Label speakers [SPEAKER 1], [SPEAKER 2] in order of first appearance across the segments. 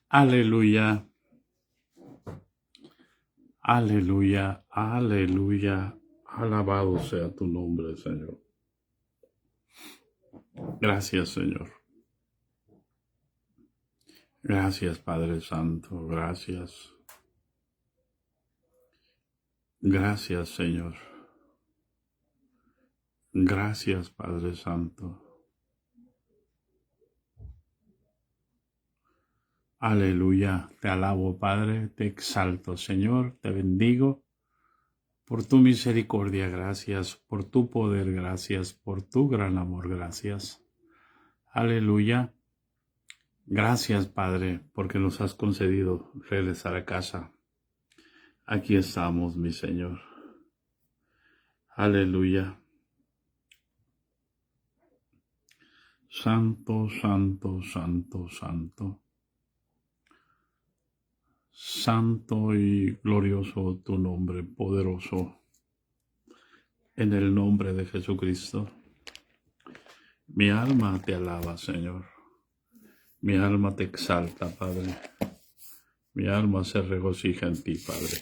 [SPEAKER 1] Aleluya, aleluya, aleluya. Alabado sea tu nombre, Señor. Gracias, Señor. Gracias, Padre Santo. Gracias. Gracias, Señor. Gracias, Padre Santo. Aleluya. Te alabo, Padre. Te exalto, Señor. Te bendigo. Por tu misericordia, gracias. Por tu poder, gracias. Por tu gran amor, gracias. Aleluya. Gracias, Padre, porque nos has concedido regresar a casa. Aquí estamos, mi Señor. Aleluya. Santo, santo, santo, santo. Santo y glorioso tu nombre, poderoso. En el nombre de Jesucristo. Mi alma te alaba, Señor. Mi alma te exalta, Padre. Mi alma se regocija en ti, Padre.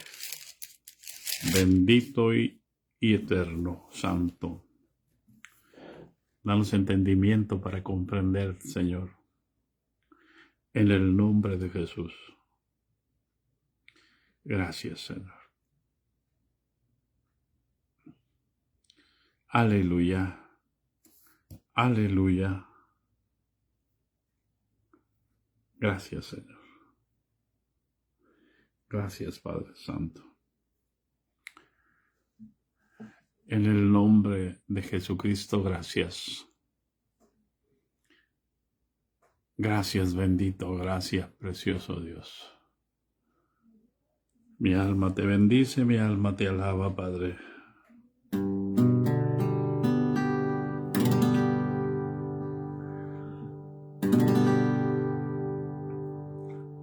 [SPEAKER 1] Bendito y eterno, santo. Danos entendimiento para comprender, Señor. En el nombre de Jesús. Gracias, Señor. Aleluya. Aleluya. Gracias, Señor. Gracias, Padre Santo. En el nombre de Jesucristo, gracias. Gracias, bendito, gracias, precioso Dios. Mi alma te bendice, mi alma te alaba, Padre.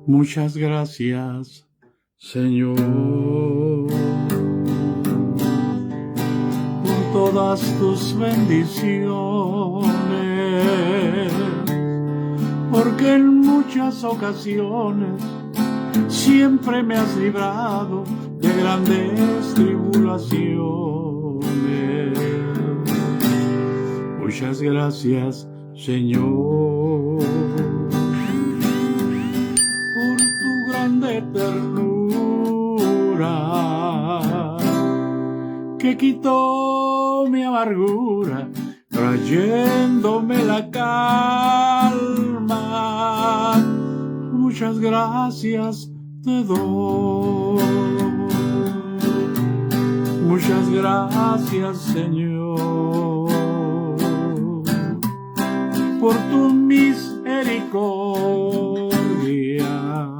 [SPEAKER 1] Muchas gracias, Señor, por todas tus bendiciones, porque en muchas ocasiones siempre me has librado de grandes tribulaciones. Muchas gracias, Señor, por tu grande ternura que quitó mi amargura, trayéndome la calma. Muchas gracias te doy. Muchas gracias, Señor, por tu misericordia.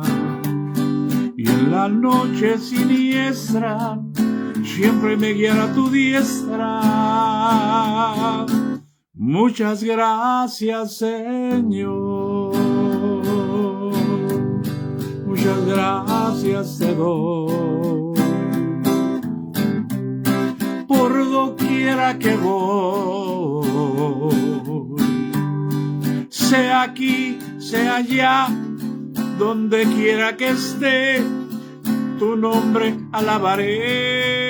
[SPEAKER 1] Y en la noche siniestra siempre me guiará tu diestra. Muchas gracias, Señor. Muchas gracias te doy. Por doquiera que voy, sea aquí, sea allá, donde quiera que esté, tu nombre alabaré.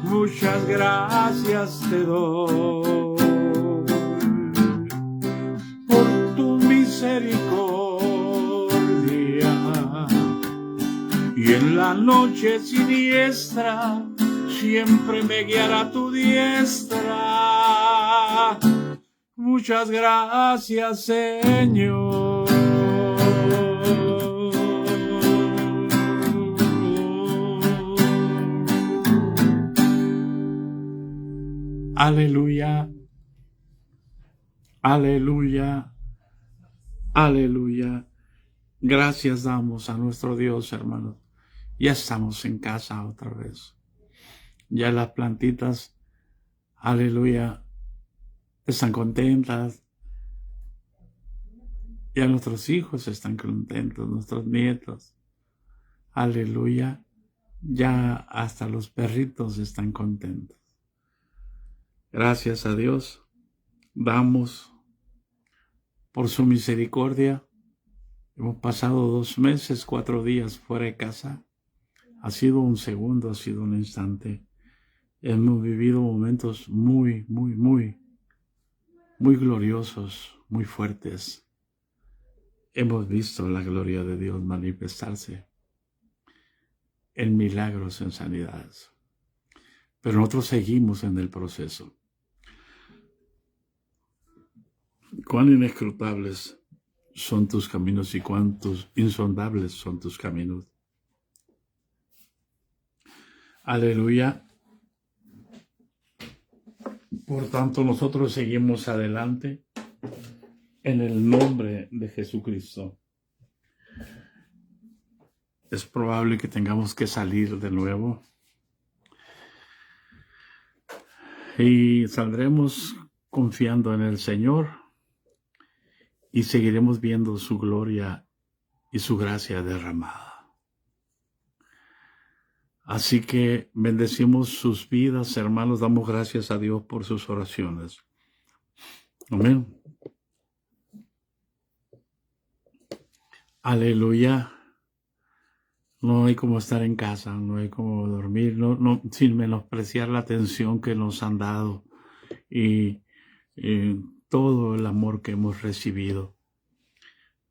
[SPEAKER 1] Muchas gracias te doy por tu misericordia. Y en la noche siniestra siempre me guiará tu diestra. Muchas gracias, Señor. Aleluya, aleluya, aleluya. Gracias damos a nuestro Dios, hermanos. Ya estamos en casa otra vez. Ya las plantitas, aleluya, están contentas. Ya nuestros hijos están contentos, nuestros nietos. Aleluya. Ya hasta los perritos están contentos. Gracias a Dios. damos por su misericordia. Hemos pasado 2 meses, 4 días fuera de casa. Ha sido un segundo, ha sido un instante. Hemos vivido momentos muy gloriosos, muy fuertes. Hemos visto la gloria de Dios manifestarse en milagros, en sanidades. Pero nosotros seguimos en el proceso. Cuán inescrutables son tus caminos y cuántos insondables son tus caminos. Aleluya. Por tanto, nosotros seguimos adelante en el nombre de Jesucristo. Es probable que tengamos que salir de nuevo y saldremos confiando en el Señor y seguiremos viendo su gloria y su gracia derramada. Así que bendecimos sus vidas, hermanos, damos gracias a Dios por sus oraciones. Amén. Aleluya. No hay como estar en casa, no hay como dormir, no, sin menospreciar la atención que nos han dado y todo el amor que hemos recibido.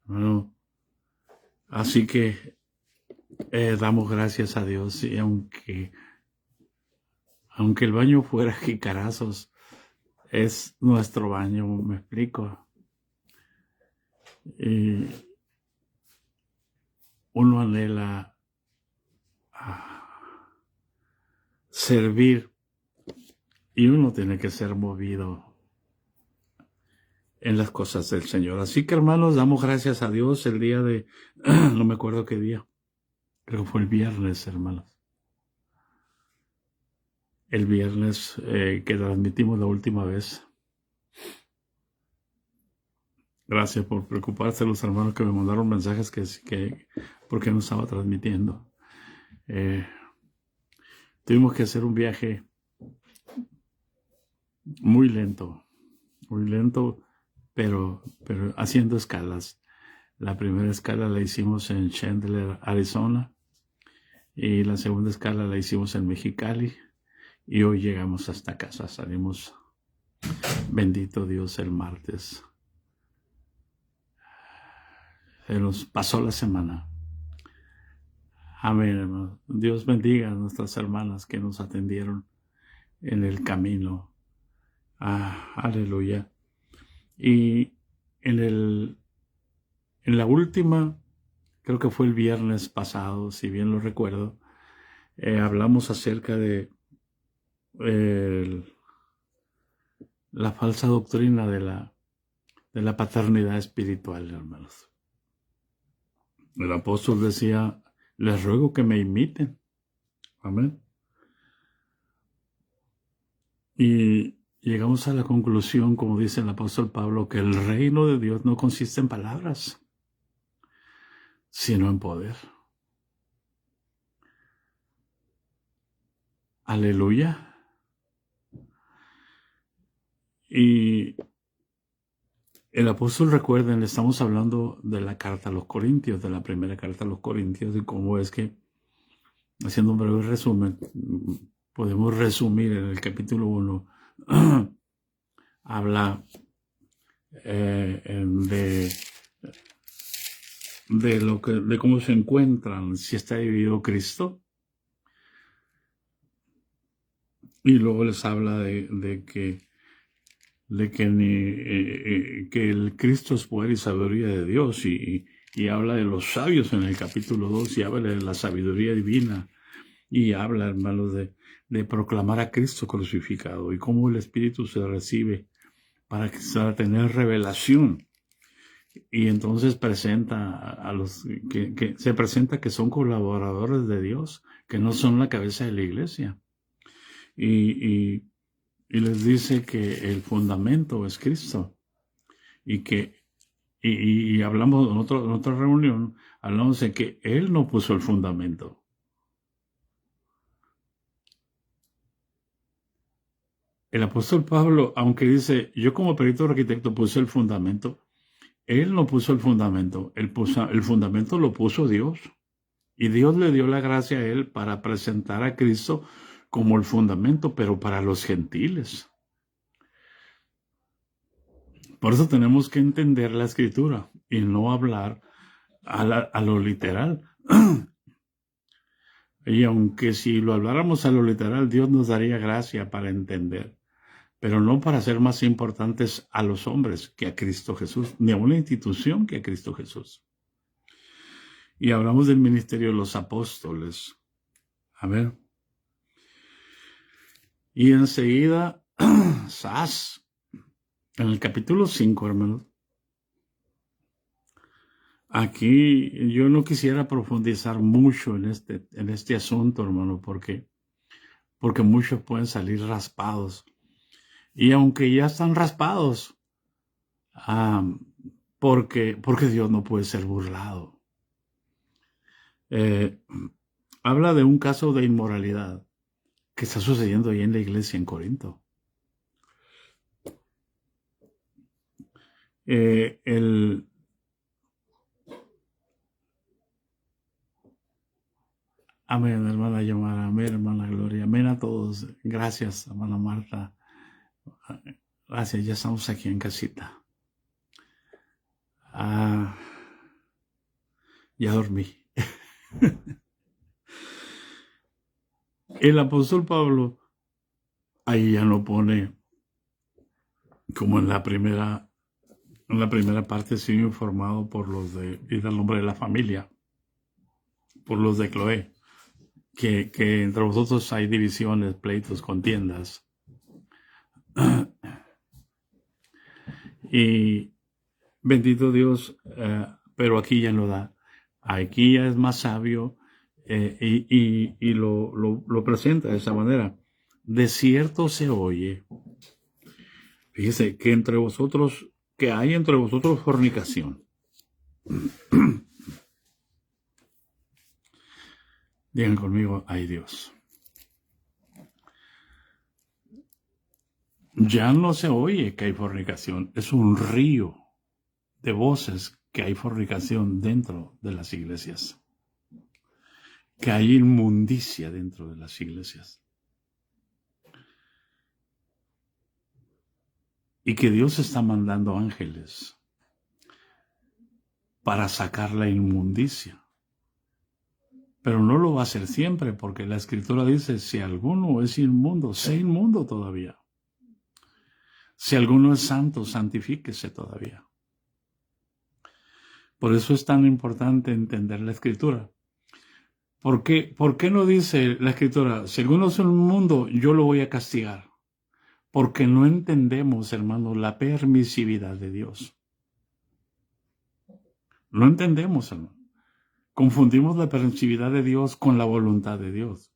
[SPEAKER 1] Bueno, así que damos gracias a Dios, y aunque el baño fuera jicarazos, es nuestro baño, me explico. Uno anhela servir y uno tiene que ser movido en las cosas del Señor. Así que, hermanos, damos gracias a Dios el día de, no me acuerdo qué día, creo que fue el viernes, hermanos. El viernes que transmitimos la última vez. Gracias por preocuparse los hermanos que me mandaron mensajes que porque no estaba transmitiendo. Tuvimos que hacer un viaje muy lento, pero haciendo escalas. La primera escala la hicimos en Chandler, Arizona, y la segunda escala la hicimos en Mexicali, y hoy llegamos hasta casa. Salimos, bendito Dios, el martes. Se nos pasó la semana. Amén, hermano. Dios bendiga a nuestras hermanas que nos atendieron en el camino. Aleluya. Y en la última, creo que fue el viernes pasado, si bien lo recuerdo, hablamos acerca de la falsa doctrina de la paternidad espiritual, hermanos. El apóstol decía, les ruego que me imiten. Amén. Y llegamos a la conclusión, como dice el apóstol Pablo, que el reino de Dios no consiste en palabras, sino en poder. Aleluya. Y el apóstol, recuerden, estamos hablando de la carta a los Corintios, de la primera carta a los Corintios, y cómo es que, haciendo un breve resumen, podemos resumir en el capítulo 1, habla de cómo se encuentran, si está dividido Cristo, y luego les habla de que el Cristo es poder y sabiduría de Dios, y habla de los sabios en el capítulo 2, y habla de la sabiduría divina, y habla, hermanos, de proclamar a Cristo crucificado, y cómo el Espíritu se recibe para tener revelación. Y entonces presenta a los que se presenta que son colaboradores de Dios, que no son la cabeza de la iglesia. Y les dice que el fundamento es Cristo. Y hablamos en otra reunión, hablamos de que Él no puso el fundamento. El apóstol Pablo, aunque dice, yo como perito arquitecto puse el fundamento, él no puso el fundamento, el fundamento lo puso Dios. Y Dios le dio la gracia a él para presentar a Cristo como el fundamento, pero para los gentiles. Por eso tenemos que entender la escritura y no hablar a lo literal. Y aunque si lo habláramos a lo literal, Dios nos daría gracia para entender, pero no para ser más importantes a los hombres que a Cristo Jesús, ni a una institución que a Cristo Jesús. Y hablamos del ministerio de los apóstoles. A ver. Y enseguida, ¡zas! En el capítulo 5, hermanos. Aquí yo no quisiera profundizar mucho en este asunto, hermano, porque muchos pueden salir raspados. Y aunque ya están raspados, porque Dios no puede ser burlado. Habla de un caso de inmoralidad que está sucediendo ahí en la iglesia en Corinto. Amén, hermana Yomara, amén, hermana Gloria, amén a todos. Gracias, hermana Marta. Gracias, ya estamos aquí en casita. Ya dormí. El apóstol Pablo ahí ya no pone, como en la primera parte, sigo informado por los y del nombre de la familia, por los de Cloé, que entre vosotros hay divisiones, pleitos, contiendas. Y bendito Dios, pero aquí ya no da. Aquí ya es más sabio y lo presenta de esa manera. De cierto se oye, fíjese, que hay entre vosotros fornicación. Digan conmigo, ay Dios. Ya no se oye que hay fornicación, es un río de voces que hay fornicación dentro de las iglesias, que hay inmundicia dentro de las iglesias. Y que Dios está mandando ángeles para sacar la inmundicia. Pero no lo va a hacer siempre, porque la Escritura dice, si alguno es inmundo, sé inmundo todavía. Si alguno es santo, santifíquese todavía. Por eso es tan importante entender la Escritura. ¿Por qué no dice la Escritura, si alguno es inmundo, yo lo voy a castigar? Porque no entendemos, hermano, la permisividad de Dios. No entendemos, hermano. Confundimos la permisividad de Dios con la voluntad de Dios.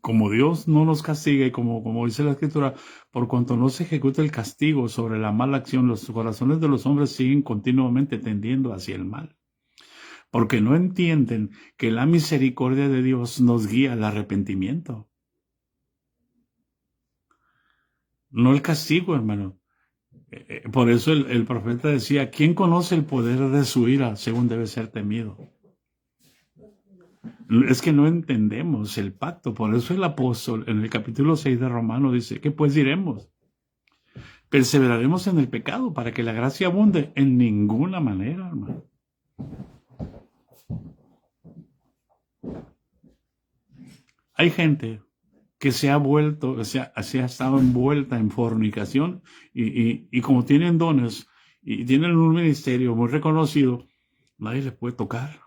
[SPEAKER 1] Como Dios no nos castiga y como dice la Escritura, por cuanto no se ejecuta el castigo sobre la mala acción, los corazones de los hombres siguen continuamente tendiendo hacia el mal. Porque no entienden que la misericordia de Dios nos guía al arrepentimiento. No el castigo, hermano. Por eso el profeta decía, ¿quién conoce el poder de su ira según debe ser temido? Es que no entendemos el pacto. Por eso el apóstol en el capítulo 6 de Romanos dice, ¿qué pues diremos? ¿Perseveraremos en el pecado para que la gracia abunde? En ninguna manera, hermano. Hay gente que se ha estado envuelta en fornicación y como tienen dones y tienen un ministerio muy reconocido, nadie les puede tocar.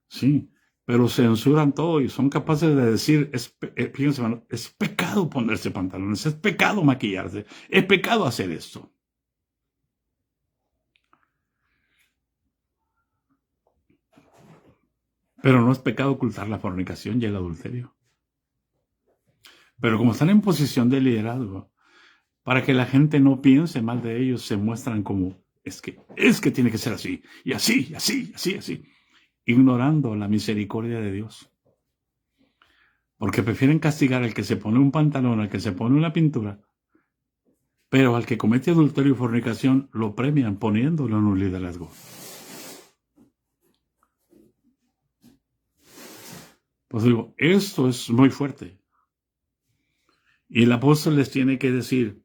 [SPEAKER 1] Sí, pero censuran todo y son capaces de decir, fíjense, hermano, es pecado ponerse pantalones, es pecado maquillarse, es pecado hacer esto. Pero no es pecado ocultar la fornicación y el adulterio. Pero como están en posición de liderazgo, para que la gente no piense mal de ellos, se muestran como, es que tiene que ser así, y así, ignorando la misericordia de Dios. porque prefieren castigar al que se pone un pantalón, al que se pone una pintura, pero al que comete adulterio y fornicación lo premian poniéndolo en un liderazgo. Pues digo, esto es muy fuerte. Y el apóstol les tiene que decir,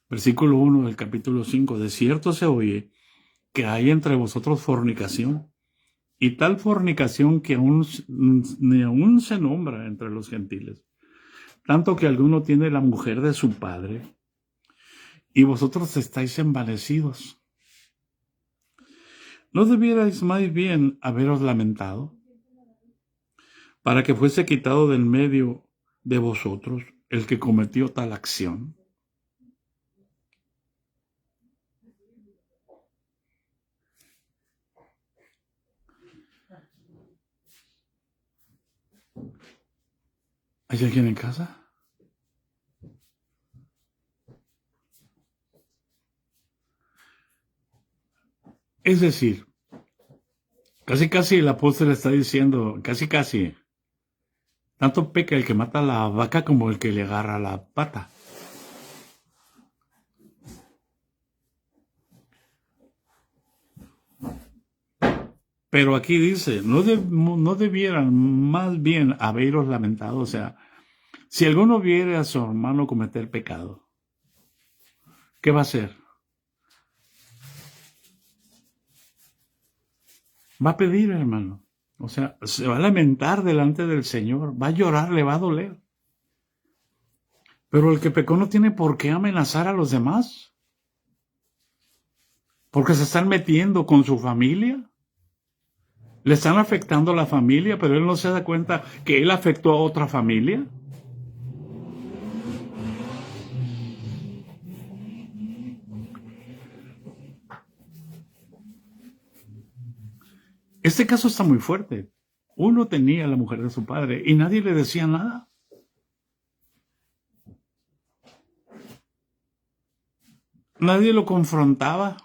[SPEAKER 1] versículo 1 del capítulo 5, de cierto se oye que hay entre vosotros fornicación, y tal fornicación que ni aún se nombra entre los gentiles, tanto que alguno tiene la mujer de su padre, y vosotros estáis envanecidos. ¿No debierais más bien haberos lamentado para que fuese quitado del medio de vosotros el que cometió tal acción? ¿Hay alguien en casa? Es decir, casi el apóstol está diciendo, casi, tanto peca el que mata a la vaca como el que le agarra la pata. Pero aquí dice, no debieran más bien haberos lamentado. O sea, si alguno viere a su hermano cometer pecado, ¿qué va a hacer? Va a pedir, hermano. O sea, se va a lamentar delante del Señor, va a llorar, le va a doler. Pero el que pecó no tiene por qué amenazar a los demás, porque se están metiendo con su familia. Le están afectando a la familia, pero él no se da cuenta que él afectó a otra familia. Este caso está muy fuerte. Uno tenía a la mujer de su padre y nadie le decía nada. Nadie lo confrontaba.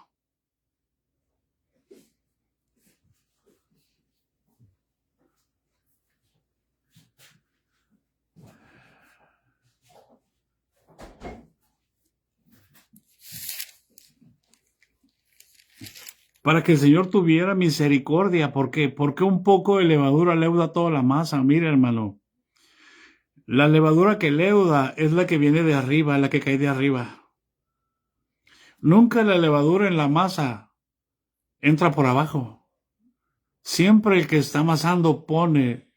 [SPEAKER 1] Para que el Señor tuviera misericordia. ¿Por qué? Porque un poco de levadura leuda toda la masa. Mira, hermano, la levadura que leuda es la que viene de arriba, la que cae de arriba. Nunca la levadura en la masa entra por abajo. Siempre el que está amasando pone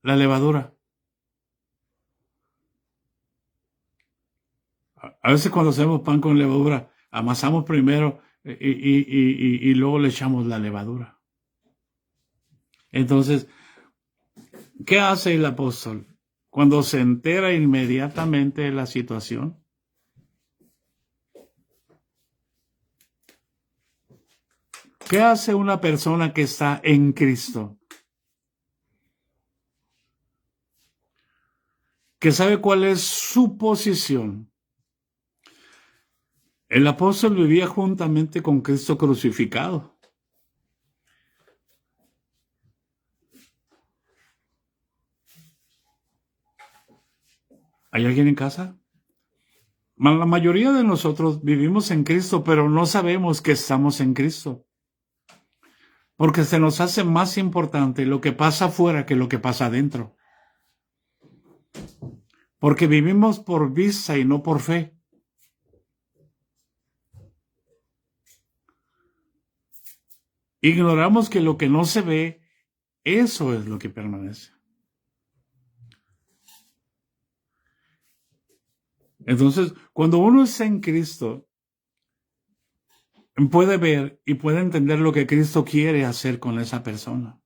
[SPEAKER 1] la levadura. A veces cuando hacemos pan con levadura, amasamos primero y luego le echamos la levadura. Entonces, ¿qué hace el apóstol? Cuando se entera inmediatamente de la situación, ¿qué hace una persona que está en Cristo? Que sabe cuál es su posición. El apóstol vivía juntamente con Cristo crucificado. ¿Hay alguien en casa? La mayoría de nosotros vivimos en Cristo, pero no sabemos que estamos en Cristo. Porque se nos hace más importante lo que pasa afuera que lo que pasa adentro. Porque vivimos por vista y no por fe. Ignoramos que lo que no se ve, eso es lo que permanece. Entonces, cuando uno está en Cristo, puede ver y puede entender lo que Cristo quiere hacer con esa persona.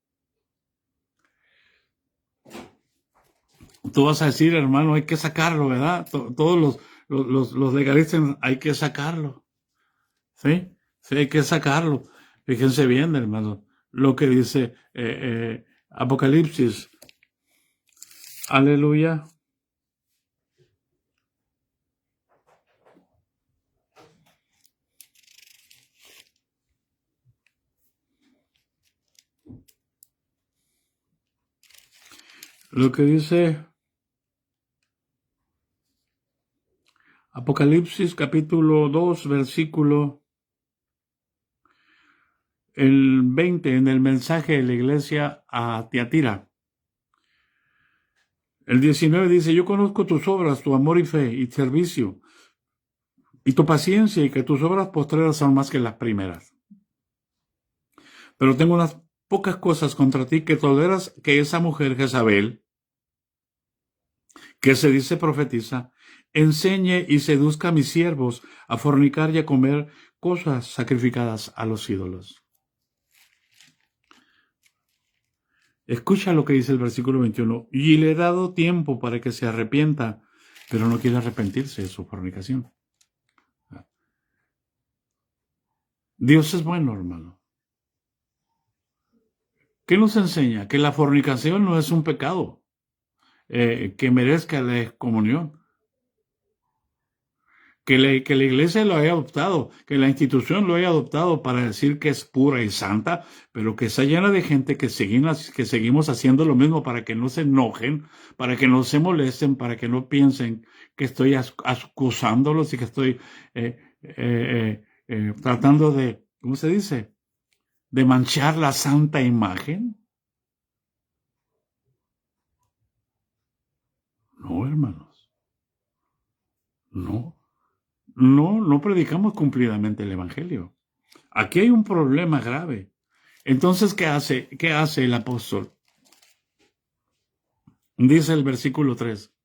[SPEAKER 1] Tú vas a decir, hermano, hay que sacarlo, ¿verdad? Todos los legalistas hay que sacarlo. ¿Sí? Sí, hay que sacarlo. Fíjense bien, hermano, lo que dice Apocalipsis. Aleluya. Lo que dice Apocalipsis capítulo 2, versículo el 20, en el mensaje de la iglesia a Tiatira. El 19 dice, yo conozco tus obras, tu amor y fe y servicio, y tu paciencia, y que tus obras postreras son más que las primeras. Pero tengo unas pocas cosas contra ti, que toleras que esa mujer Jezabel, que se dice profetiza, enseñe y seduzca a mis siervos a fornicar y a comer cosas sacrificadas a los ídolos. Escucha lo que dice el versículo 21. Y le he dado tiempo para que se arrepienta, pero no quiere arrepentirse de su fornicación. Dios es bueno, hermano. ¿Qué nos enseña? Que la fornicación no es un pecado que merezca la excomunión. Que la iglesia lo haya adoptado, que la institución lo haya adoptado para decir que es pura y santa, pero que está llena de gente que seguimos haciendo lo mismo para que no se enojen, para que no se molesten, para que no piensen que estoy acusándolos y que estoy tratando de, ¿cómo se dice?, de manchar la santa imagen. No, hermanos. No predicamos cumplidamente el evangelio. Aquí hay un problema grave. Entonces, ¿qué hace el apóstol? Dice el versículo 3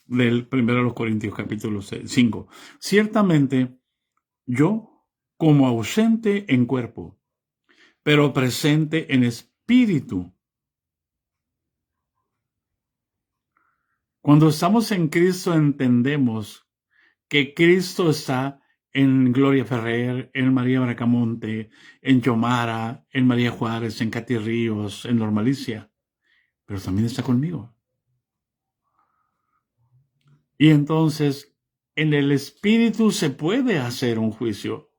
[SPEAKER 1] del 1 Corintios capítulo 5. Ciertamente, yo, como ausente en cuerpo, pero presente en espíritu. Cuando estamos en Cristo entendemos que Cristo está en Gloria Ferrer, en María Bracamonte, en Yomara, en María Juárez, en Katy Ríos, en Normalicia, pero también está conmigo. Y entonces, en el Espíritu se puede hacer un juicio.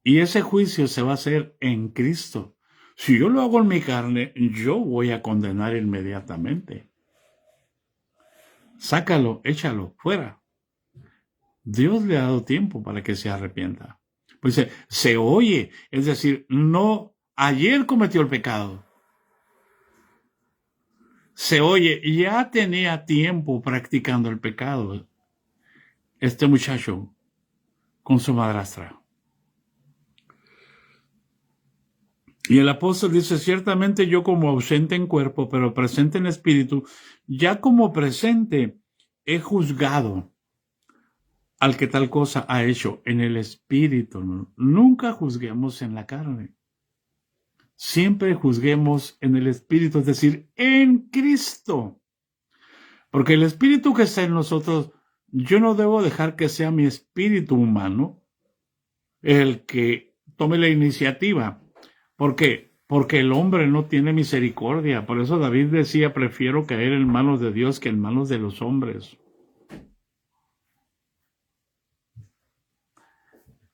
[SPEAKER 1] Y ese juicio se va a hacer en Cristo. Si yo lo hago en mi carne, yo voy a condenar inmediatamente. Sácalo, échalo, fuera. Dios le ha dado tiempo para que se arrepienta. Pues se oye, es decir, no, ayer cometió el pecado. Se oye, ya tenía tiempo practicando el pecado este muchacho con su madrastra. Y el apóstol dice, ciertamente yo como ausente en cuerpo, pero presente en espíritu, ya como presente he juzgado al que tal cosa ha hecho en el espíritu. Nunca juzguemos en la carne. Siempre juzguemos en el espíritu, es decir, en Cristo. Porque el espíritu que está en nosotros, yo no debo dejar que sea mi espíritu humano el que tome la iniciativa. ¿Por qué? Porque el hombre no tiene misericordia. Por eso David decía, prefiero caer en manos de Dios que en manos de los hombres.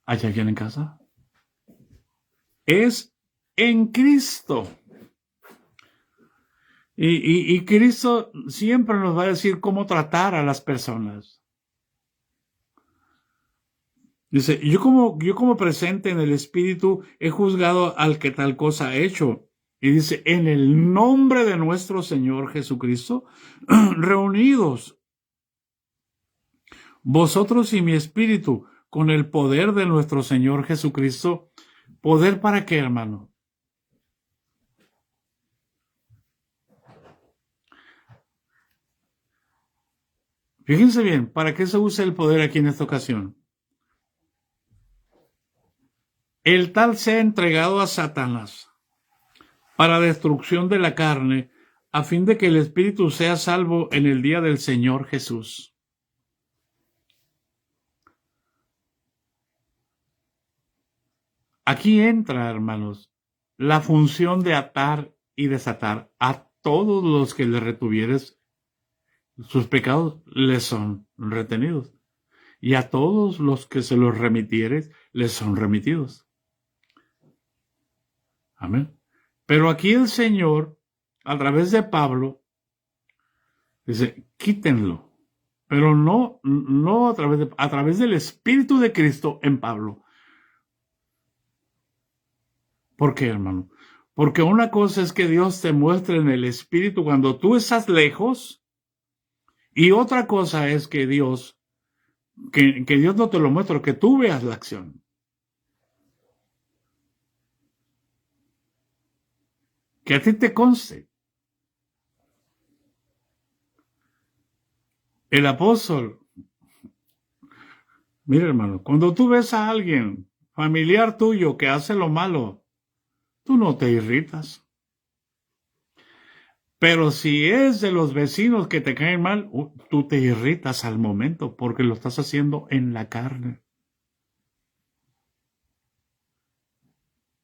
[SPEAKER 1] ¿Hay alguien en casa? Es en Cristo. Y Cristo siempre nos va a decir cómo tratar a las personas. Dice, yo como presente en el Espíritu he juzgado al que tal cosa ha hecho. Y dice, en el nombre de nuestro Señor Jesucristo, reunidos vosotros y mi Espíritu, con el poder de nuestro Señor Jesucristo. ¿Poder para qué, hermano? Fíjense bien, ¿para qué se usa el poder aquí en esta ocasión? El tal sea entregado a Satanás para destrucción de la carne, a fin de que el espíritu sea salvo en el día del Señor Jesús. Aquí entra, hermanos, la función de atar y desatar a todos los que le retuvieres. Sus pecados les son retenidos. Y a todos los que se los remitieres, les son remitidos. Amén. Pero aquí el Señor, a través de Pablo, dice, quítenlo. pero no a través del Espíritu de Cristo en Pablo. ¿Por qué, hermano? Porque una cosa es que Dios te muestre en el Espíritu cuando tú estás lejos, y otra cosa es que Dios no te lo muestre, que tú veas la acción. Que a ti te conste. El apóstol, mira, hermano, cuando tú ves a alguien familiar tuyo que hace lo malo, tú no te irritas. Pero si es de los vecinos que te caen mal, tú te irritas al momento porque lo estás haciendo en la carne.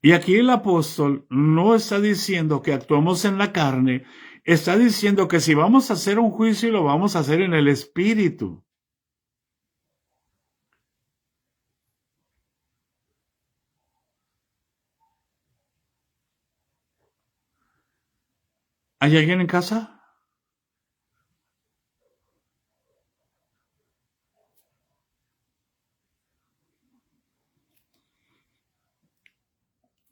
[SPEAKER 1] Y aquí el apóstol no está diciendo que actuamos en la carne, está diciendo que si vamos a hacer un juicio, lo vamos a hacer en el Espíritu. ¿Hay alguien en casa?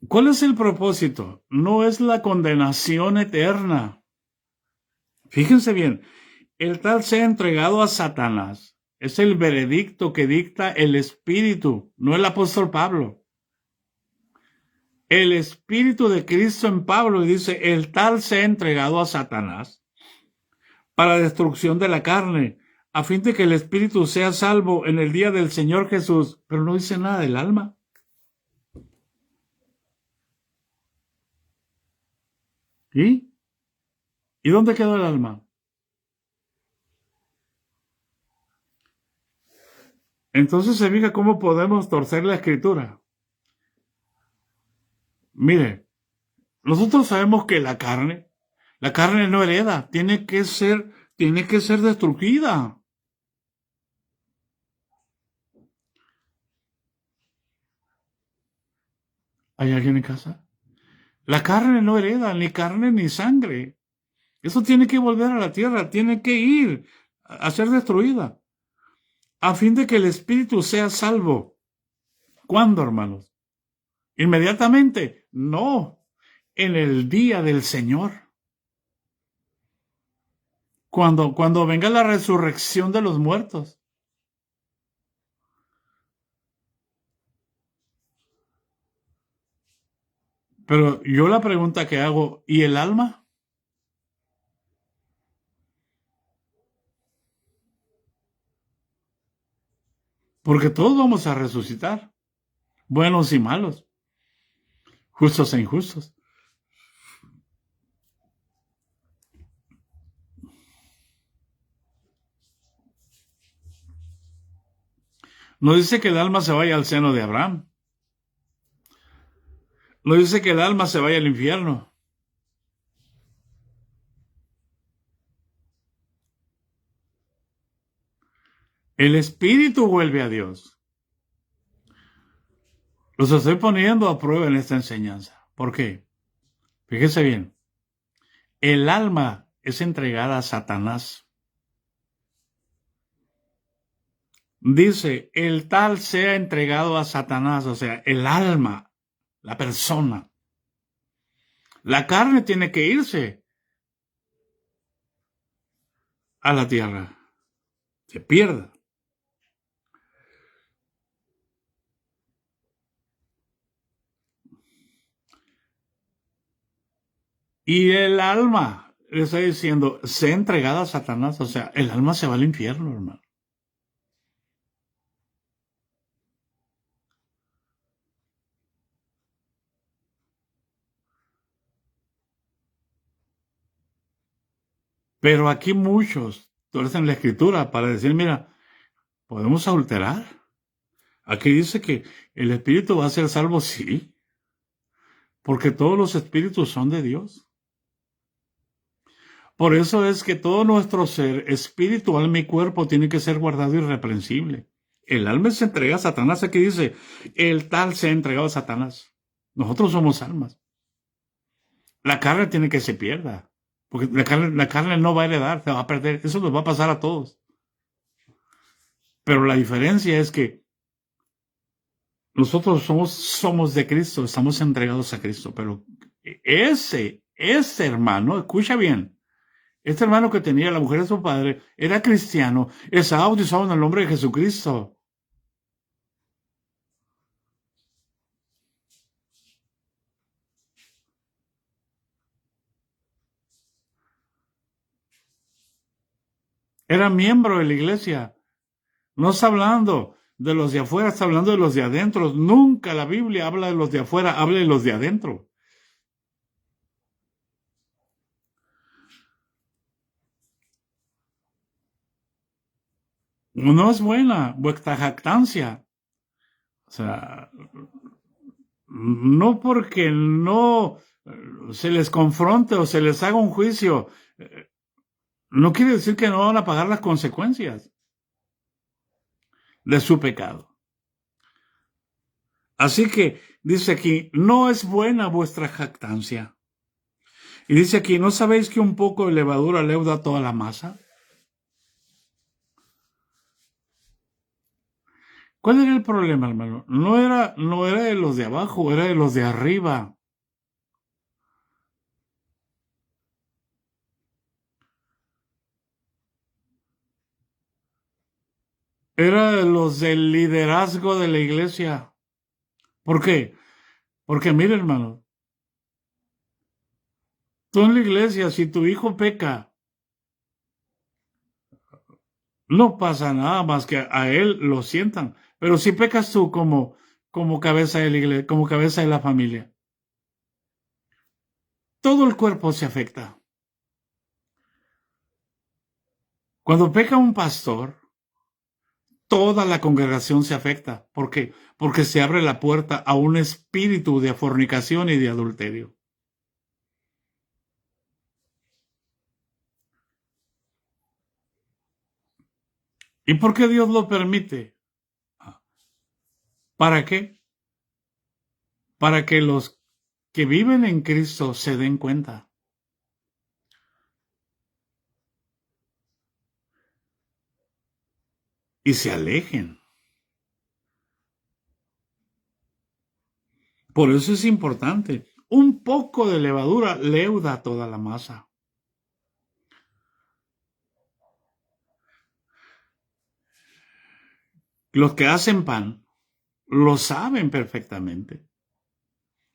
[SPEAKER 1] ¿Cuál es el propósito? No es la condenación eterna. Fíjense bien, el tal sea entregado a Satanás. Es el veredicto que dicta el Espíritu, no el apóstol Pablo. El Espíritu de Cristo en Pablo dice, el tal sea entregado a Satanás para destrucción de la carne, a fin de que el Espíritu sea salvo en el día del Señor Jesús. Pero no dice nada del alma. ¿Y dónde quedó el alma? Entonces se fija cómo podemos torcer la escritura. Mire, nosotros sabemos que la carne no hereda, tiene que ser destruida. ¿Hay alguien en casa? La carne no hereda, ni carne ni sangre. Eso tiene que volver a la tierra, tiene que ir a ser destruida, a fin de que el espíritu sea salvo. ¿Cuándo, hermanos? ¿Inmediatamente? No, en el día del Señor. Cuando venga la resurrección de los muertos. Pero yo la pregunta que hago, ¿y el alma? Porque todos vamos a resucitar, buenos y malos, justos e injustos. No dice que el alma se vaya al seno de Abraham. No dice que el alma se vaya al infierno. El espíritu vuelve a Dios. Los estoy poniendo a prueba en esta enseñanza. ¿Por qué? Fíjese bien. El alma es entregada a Satanás. Dice, el tal sea entregado a Satanás, o sea, el alma, la persona. La carne tiene que irse a la tierra. Se pierde. Y el alma, le está diciendo, sea entregada a Satanás, o sea, el alma se va al infierno, hermano. Pero aquí muchos tuercen la escritura para decir, mira, podemos adulterar. Aquí dice que el espíritu va a ser salvo, sí, porque todos los espíritus son de Dios. Por eso es que todo nuestro ser, espíritu, alma y cuerpo, tiene que ser guardado irreprensible. El alma se entrega a Satanás. Aquí dice, el tal se ha entregado a Satanás. Nosotros somos almas. La carne tiene que se pierda. Porque la carne no va a heredar, se va a perder. Eso nos va a pasar a todos. Pero la diferencia es que nosotros somos de Cristo, estamos entregados a Cristo, pero ese hermano, escucha bien, este hermano que tenía la mujer de su padre era cristiano, estaba bautizado en el nombre de Jesucristo. Era miembro de la iglesia. No está hablando de los de afuera, está hablando de los de adentro. Nunca la Biblia habla de los de afuera, habla de los de adentro. No es buena vuestra jactancia. O sea, no porque no se les confronte o se les haga un juicio, no quiere decir que no van a pagar las consecuencias de su pecado. Así que dice aquí, no es buena vuestra jactancia. Y dice aquí, ¿no sabéis que un poco de levadura leuda toda la masa? ¿Cuál era el problema, hermano? No era de los de abajo, era de los de arriba. Era de los del liderazgo de la iglesia. ¿Por qué? Porque mire, hermano, tú en la iglesia, si tu hijo peca, no pasa nada más que a él lo sientan. Pero si pecas tú como cabeza de la iglesia, como cabeza de la familia, todo el cuerpo se afecta. Cuando peca un pastor, toda la congregación se afecta. ¿Por qué? Porque se abre la puerta a un espíritu de fornicación y de adulterio. ¿Y por qué Dios lo permite? ¿Para qué? Para que los que viven en Cristo se den cuenta. Y se alejen. Por eso es importante. Un poco de levadura leuda toda la masa. Los que hacen pan lo saben perfectamente.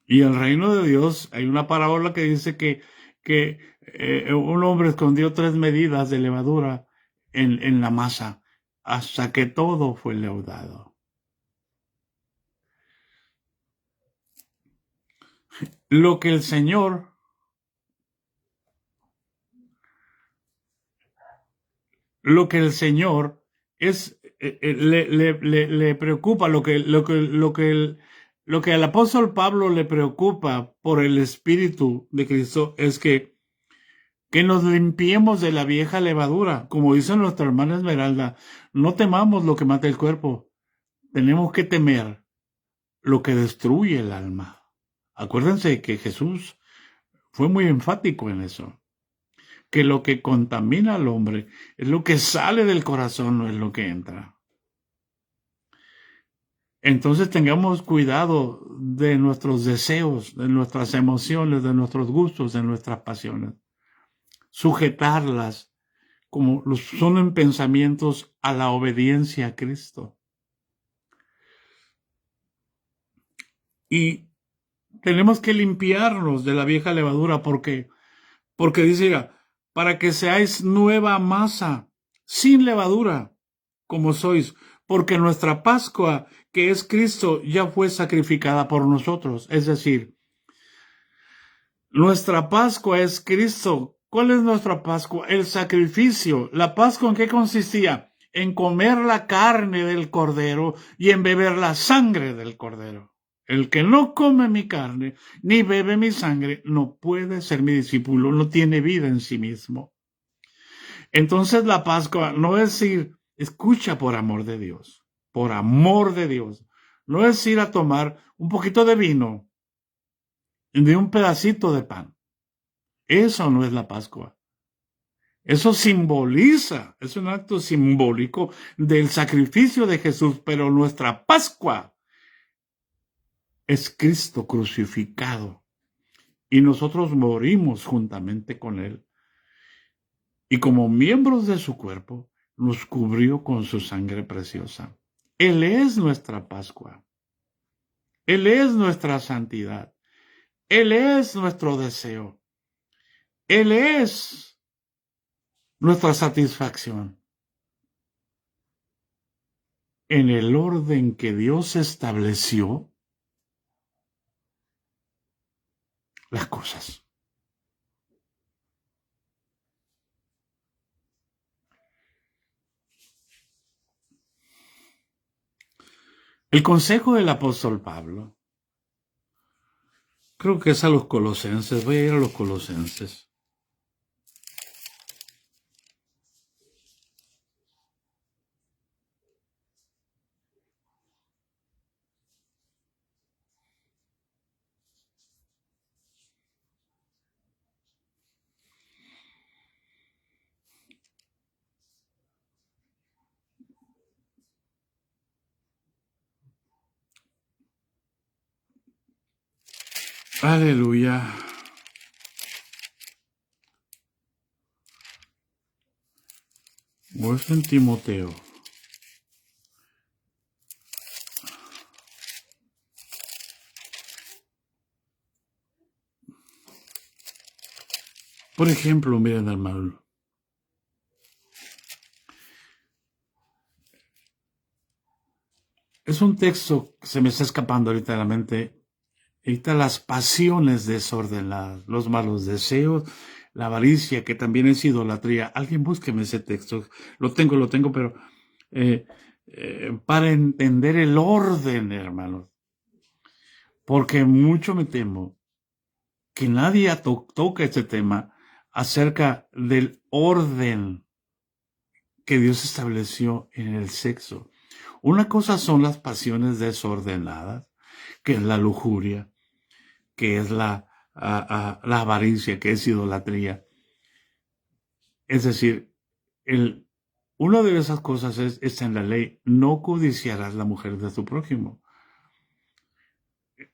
[SPEAKER 1] Y en el reino de Dios hay una parábola que dice que un hombre escondió 3 medidas de levadura en la masa hasta que todo fue leudado. Lo que el Señor es le preocupa, lo que al apóstol Pablo le preocupa por el Espíritu de Cristo es que nos limpiemos de la vieja levadura. Como dice nuestra hermana Esmeralda, no temamos lo que mata el cuerpo, tenemos que temer lo que destruye el alma. Acuérdense que Jesús fue muy enfático en eso, que lo que contamina al hombre es lo que sale del corazón, no es lo que entra. Entonces tengamos cuidado de nuestros deseos, de nuestras emociones, de nuestros gustos, de nuestras pasiones. Sujetarlas como son en pensamientos a la obediencia a Cristo. Y tenemos que limpiarnos de la vieja levadura porque dice, para que seáis nueva masa, sin levadura, como sois, porque nuestra Pascua, que es Cristo, ya fue sacrificada por nosotros. Es decir, nuestra Pascua es Cristo. ¿Cuál es nuestra Pascua? El sacrificio. ¿La Pascua en qué consistía? En comer la carne del cordero y en beber la sangre del cordero. El que no come mi carne ni bebe mi sangre no puede ser mi discípulo, no tiene vida en sí mismo. Entonces la Pascua no es ir, escucha por amor de Dios, no es ir a tomar un poquito de vino de un pedacito de pan. Eso no es la Pascua. Eso simboliza, es un acto simbólico del sacrificio de Jesús, pero nuestra Pascua es Cristo crucificado y nosotros morimos juntamente con Él. Y como miembros de su cuerpo, nos cubrió con su sangre preciosa. Él es nuestra Pascua. Él es nuestra santidad. Él es nuestro deseo. Él es nuestra satisfacción. En el orden que Dios estableció las cosas. El consejo del apóstol Pablo, creo que es a los Colosenses. Voy a ir a los Colosenses. Aleluya. Voy en Timoteo. Por ejemplo, miren, hermano. Es un texto que se me está escapando ahorita de la mente. Ahorita las pasiones desordenadas, los malos deseos, la avaricia, que también es idolatría. Alguien búsqueme ese texto. Lo tengo, pero para entender el orden, hermanos. Porque mucho me temo que nadie toca este tema acerca del orden que Dios estableció en el sexo. Una cosa son las pasiones desordenadas, que es la lujuria, que es la avaricia, que es idolatría. Es decir, una de esas cosas está en la ley: no codiciarás la mujer de tu prójimo.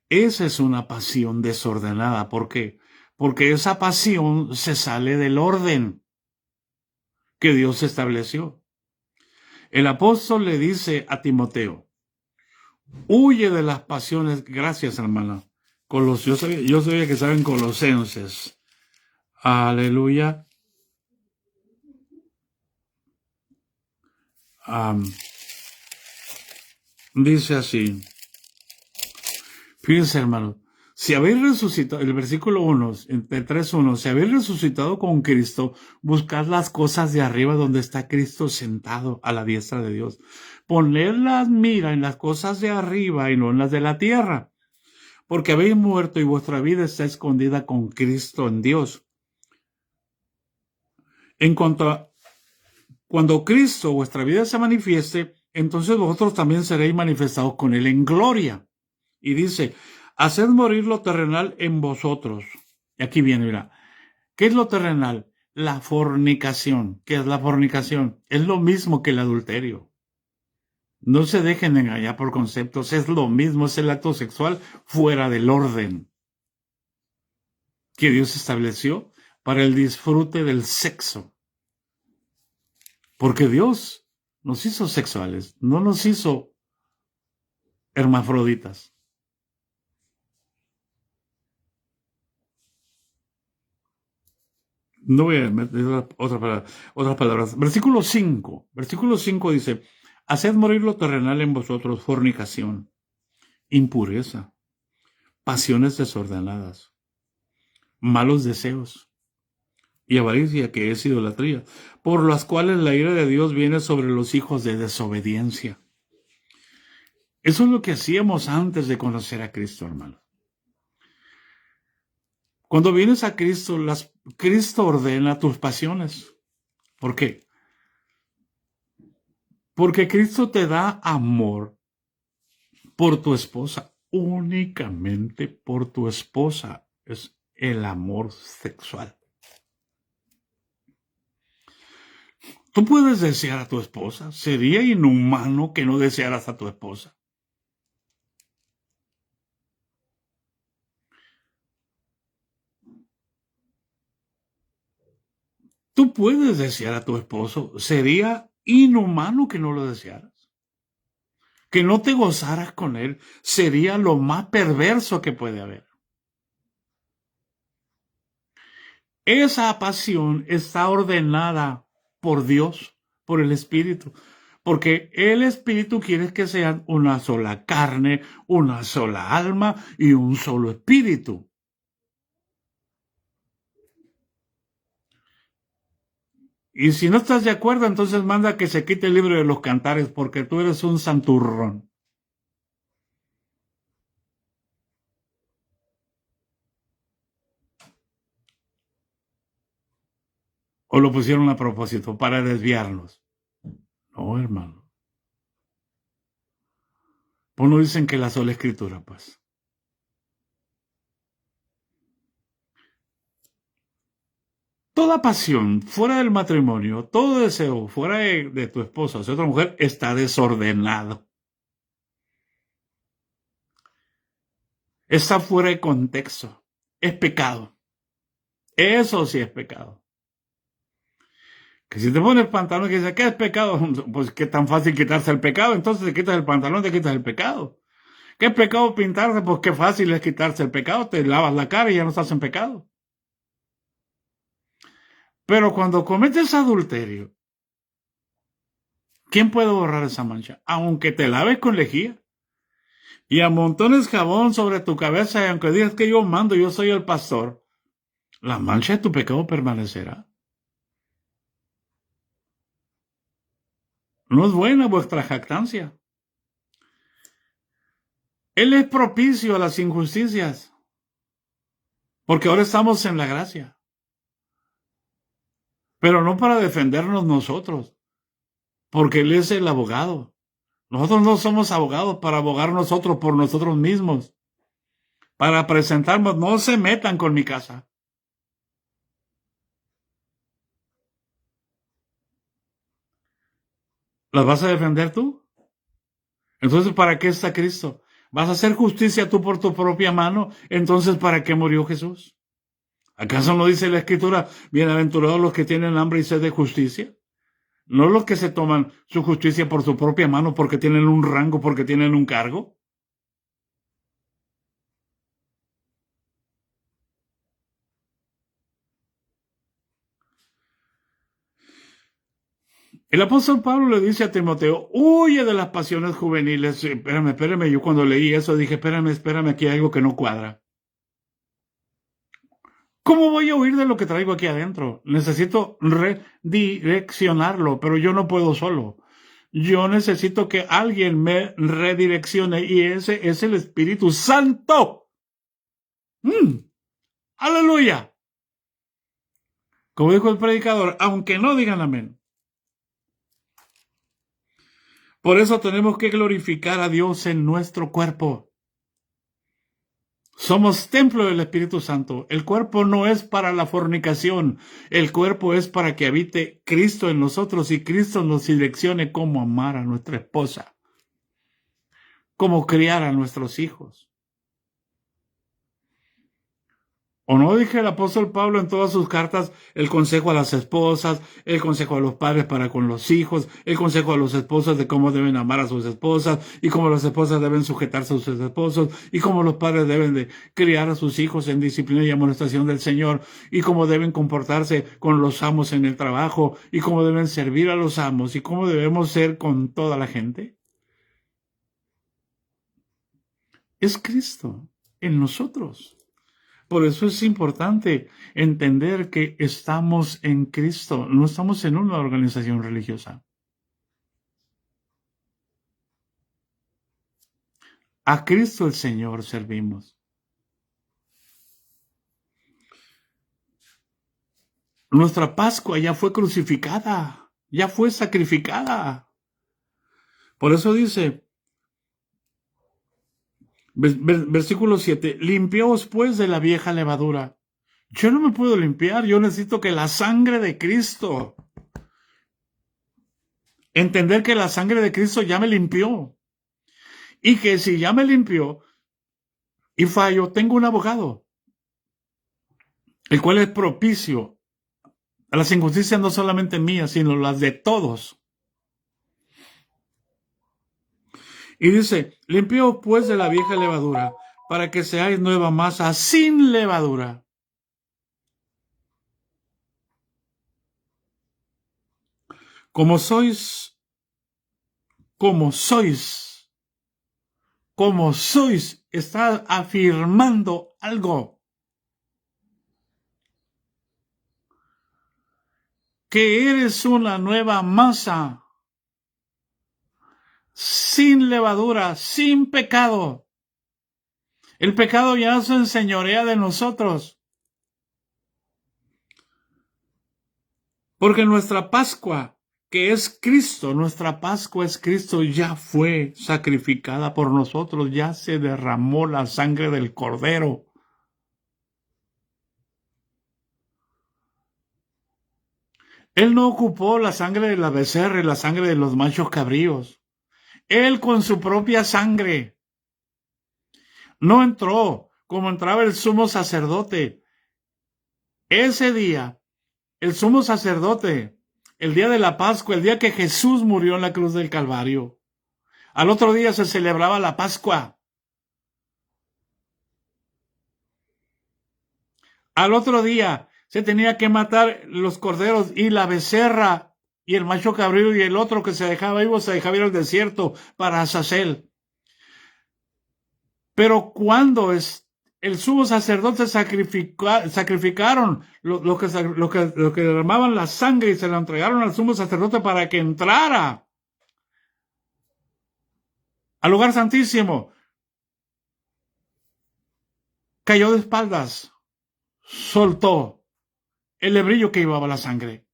[SPEAKER 1] Esa es una pasión desordenada. ¿Por qué? Porque esa pasión se sale del orden que Dios estableció. El apóstol le dice a Timoteo: huye de las pasiones. Gracias, hermana. Yo sabía que saben Colosenses. Aleluya. Dice así. Fíjense, hermano. Si habéis resucitado, el versículo 1, entre 3:1, si habéis resucitado con Cristo, buscad las cosas de arriba donde está Cristo sentado a la diestra de Dios. Poned las miras en las cosas de arriba y no en las de la tierra, porque habéis muerto y vuestra vida está escondida con Cristo en Dios. En cuanto a cuando Cristo, vuestra vida, se manifieste, entonces vosotros también seréis manifestados con Él en gloria. Y dice: haced morir lo terrenal en vosotros. Y aquí viene, mira. ¿Qué es lo terrenal? La fornicación. ¿Qué es la fornicación? Es lo mismo que el adulterio. No se dejen engañar por conceptos. Es lo mismo, es el acto sexual fuera del orden que Dios estableció para el disfrute del sexo. Porque Dios nos hizo sexuales, no nos hizo hermafroditas. No voy a meter otras palabras. Versículo 5 dice: haced morir lo terrenal en vosotros: fornicación, impureza, pasiones desordenadas, malos deseos y avaricia, que es idolatría, por las cuales la ira de Dios viene sobre los hijos de desobediencia. Eso es lo que hacíamos antes de conocer a Cristo, hermano. Cuando vienes a Cristo, Cristo ordena tus pasiones. ¿Por qué? Porque Cristo te da amor por tu esposa, únicamente por tu esposa. Es el amor sexual. Tú puedes desear a tu esposa. Sería inhumano que no desearas a tu esposa. Tú puedes desear a tu esposo. Sería inhumano que no lo desearas. Que no te gozaras con él. Sería lo más perverso que puede haber. Esa pasión está ordenada por Dios, por el Espíritu. Porque el Espíritu quiere que sean una sola carne, una sola alma y un solo espíritu. Y si no estás de acuerdo, entonces manda que se quite el libro de los cantares, porque tú eres un santurrón. O lo pusieron a propósito para desviarnos. No, hermano. Pues no dicen que la sola escritura, pues. Toda pasión fuera del matrimonio, todo deseo fuera de tu esposa o de otra mujer está desordenado. Está fuera de contexto. Es pecado. Eso sí es pecado. Que si te pones pantalón y dices, ¿qué es pecado? Pues qué tan fácil quitarse el pecado. Entonces te quitas el pantalón, te quitas el pecado. ¿Qué es pecado pintarse? Pues qué fácil es quitarse el pecado. Te lavas la cara y ya no estás en pecado. Pero cuando cometes adulterio, ¿quién puede borrar esa mancha? Aunque te laves con lejía y amontones jabón sobre tu cabeza y aunque digas que yo mando, yo soy el pastor, la mancha de tu pecado permanecerá. No es buena vuestra jactancia. Él es propicio a las injusticias, porque ahora estamos en la gracia. Pero no para defendernos nosotros, porque Él es el abogado. Nosotros no somos abogados para abogar nosotros por nosotros mismos, para presentarnos. No se metan con mi casa. ¿Las vas a defender tú? Entonces, ¿para qué está Cristo? ¿Vas a hacer justicia tú por tu propia mano? Entonces, ¿para qué murió Jesús? ¿Acaso no dice la Escritura, bienaventurados los que tienen hambre y sed de justicia? No los que se toman su justicia por su propia mano porque tienen un rango, porque tienen un cargo. El apóstol Pablo le dice a Timoteo, huye de las pasiones juveniles. Espérame, yo cuando leí eso dije, espérame, aquí hay algo que no cuadra. ¿Cómo voy a huir de lo que traigo aquí adentro? Necesito redireccionarlo, pero yo no puedo solo. Yo necesito que alguien me redireccione y ese es el Espíritu Santo. ¡Aleluya! Como dijo el predicador, aunque no digan amén. Por eso tenemos que glorificar a Dios en nuestro cuerpo. Somos templo del Espíritu Santo. El cuerpo no es para la fornicación. El cuerpo es para que habite Cristo en nosotros y Cristo nos direccione cómo amar a nuestra esposa, cómo criar a nuestros hijos. ¿O no dije el apóstol Pablo en todas sus cartas el consejo a las esposas, el consejo a los padres para con los hijos, el consejo a los esposos de cómo deben amar a sus esposas y cómo las esposas deben sujetarse a sus esposos y cómo los padres deben de criar a sus hijos en disciplina y amonestación del Señor y cómo deben comportarse con los amos en el trabajo y cómo deben servir a los amos y cómo debemos ser con toda la gente? Es Cristo en nosotros. Por eso es importante entender que estamos en Cristo, no estamos en una organización religiosa. A Cristo el Señor servimos. Nuestra Pascua ya fue crucificada, ya fue sacrificada. Por eso dice, versículo 7, limpiaos pues de la vieja levadura. Yo no me puedo limpiar, yo necesito que la sangre de Cristo Entender que la sangre de Cristo ya me limpió. Y que si ya me limpió y fallo, tengo un abogado, el cual es propicio a las injusticias no solamente mías, sino las de todos. Y dice, limpio pues de la vieja levadura, para que seáis nueva masa sin levadura. Como sois, está afirmando algo. Que eres una nueva masa, sin levadura, sin pecado. El pecado ya se enseñorea de nosotros. Porque nuestra Pascua, que es Cristo, nuestra Pascua es Cristo, ya fue sacrificada por nosotros, ya se derramó la sangre del Cordero. Él no ocupó la sangre de la becerra y la sangre de los machos cabríos. Él con su propia sangre no entró como entraba el sumo sacerdote. Ese día, el sumo sacerdote, el día de la Pascua, el día que Jesús murió en la cruz del Calvario, al otro día se celebraba la Pascua. Al otro día se tenía que matar los corderos y la becerra y el macho cabrío y el otro que se dejaba vivo se dejaba ir al desierto para Azazel. Pero cuando el sumo sacerdote sacrificaron lo que derramaban la sangre y se la entregaron al sumo sacerdote para que entrara al lugar santísimo, cayó de espaldas, soltó el hebrillo que llevaba la sangre.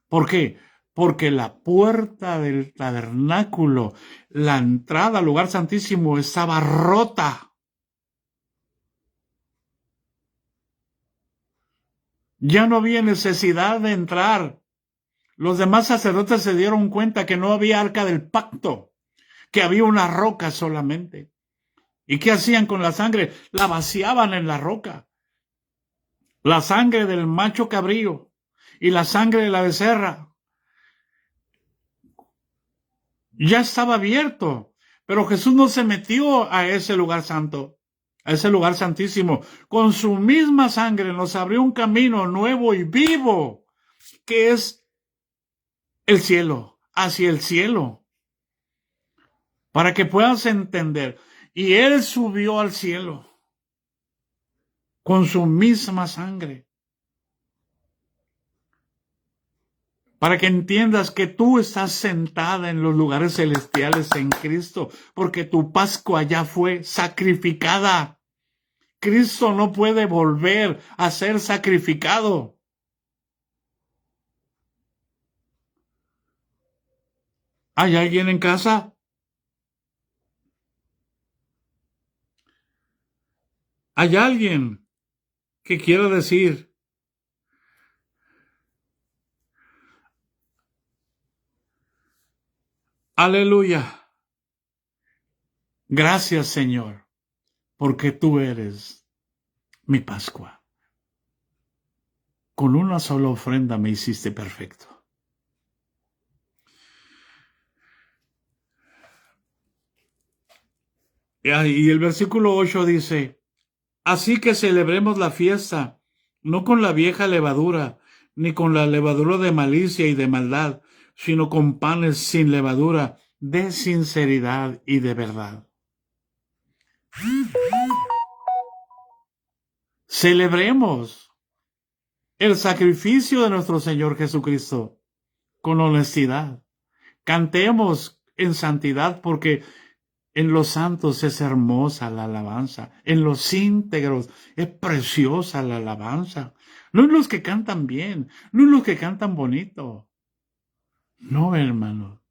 [SPEAKER 1] ¿Por qué? Porque la puerta del tabernáculo, la entrada al lugar santísimo, estaba rota. Ya no había necesidad de entrar. Los demás sacerdotes se dieron cuenta que no había arca del pacto, que había una roca solamente. ¿Y qué hacían con la sangre? La vaciaban en la roca. La sangre del macho cabrío y la sangre de la becerra ya estaba abierto, pero Jesús no se metió a ese lugar santo, a ese lugar santísimo. Con su misma sangre nos abrió un camino nuevo y vivo, que es el cielo, hacia el cielo, para que puedas entender. Y Él subió al cielo con su misma sangre, para que entiendas que tú estás sentada en los lugares celestiales en Cristo, porque tu Pascua ya fue sacrificada. Cristo no puede volver a ser sacrificado. ¿Hay alguien en casa? ¿Hay alguien que quiera decir, aleluya, gracias Señor, porque tú eres mi Pascua? Con una sola ofrenda me hiciste perfecto. Y el versículo 8 dice, así que celebremos la fiesta, no con la vieja levadura, ni con la levadura de malicia y de maldad, sino con panes sin levadura, de sinceridad y de verdad. Celebremos el sacrificio de nuestro Señor Jesucristo con honestidad. Cantemos en santidad, porque en los santos es hermosa la alabanza. En los íntegros es preciosa la alabanza. No en los que cantan bien, no en los que cantan bonito. No, hermano.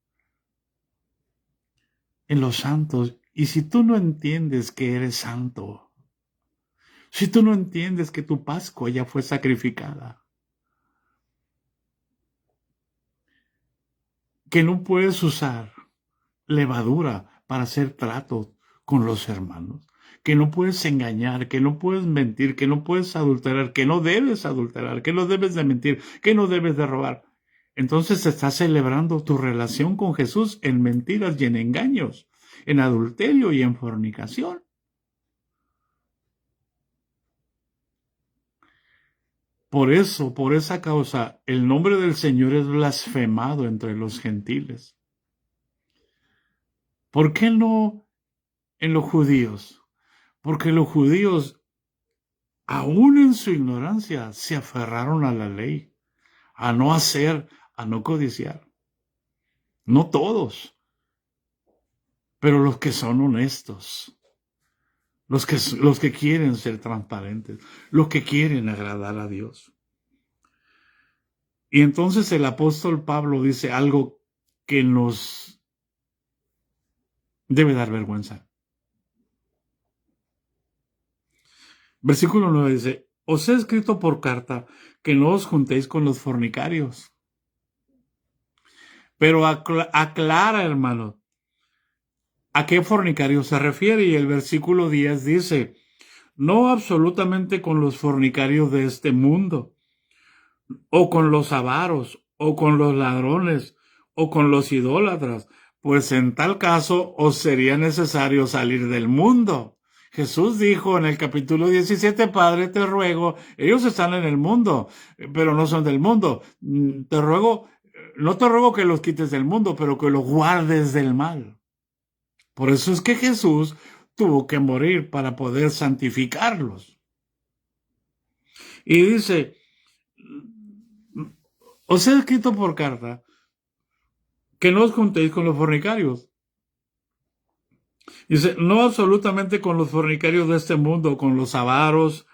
[SPEAKER 1] En los santos. Y si tú no entiendes que eres santo, si tú no entiendes que tu Pascua ya fue sacrificada, que no puedes usar levadura para hacer tratos con los hermanos, que no puedes engañar, que no puedes mentir, que no puedes adulterar, que no debes adulterar, que no debes de mentir, que no debes de robar. Entonces estás celebrando tu relación con Jesús en mentiras y en engaños, en adulterio y en fornicación. Por eso, por esa causa, el nombre del Señor es blasfemado entre los gentiles. ¿Por qué no en los judíos? Porque los judíos, aún en su ignorancia, se aferraron a la ley, a no hacer, a no codiciar. No todos, pero los que son honestos, los que quieren ser transparentes, los que quieren agradar a Dios. Y entonces el apóstol Pablo dice algo que nos debe dar vergüenza. Versículo 9 dice, os he escrito por carta que no os juntéis con los fornicarios. Pero aclara, hermano, ¿a qué fornicario se refiere? Y el versículo 10 dice, no absolutamente con los fornicarios de este mundo, o con los avaros, o con los ladrones, o con los idólatras, pues en tal caso os sería necesario salir del mundo. Jesús dijo en el capítulo 17, Padre, te ruego, ellos están en el mundo, pero no son del mundo. Te ruego, no te ruego que los quites del mundo, pero que los guardes del mal. Por eso es que Jesús tuvo que morir para poder santificarlos. Y dice, os he escrito por carta que no os juntéis con los fornicarios. Dice, no absolutamente con los fornicarios de este mundo, con los avaros,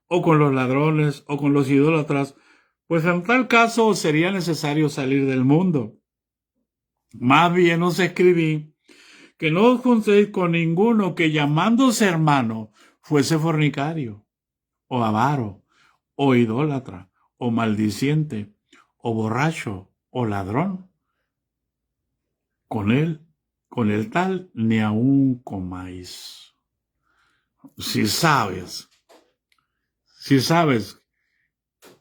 [SPEAKER 1] o con los ladrones, o con los idólatras, pues en tal caso sería necesario salir del mundo. Más bien os escribí que no os juntéis con ninguno que llamándose hermano fuese fornicario, o avaro, o idólatra, o maldiciente, o borracho, o ladrón. Con el tal, ni aun comáis. Si sabes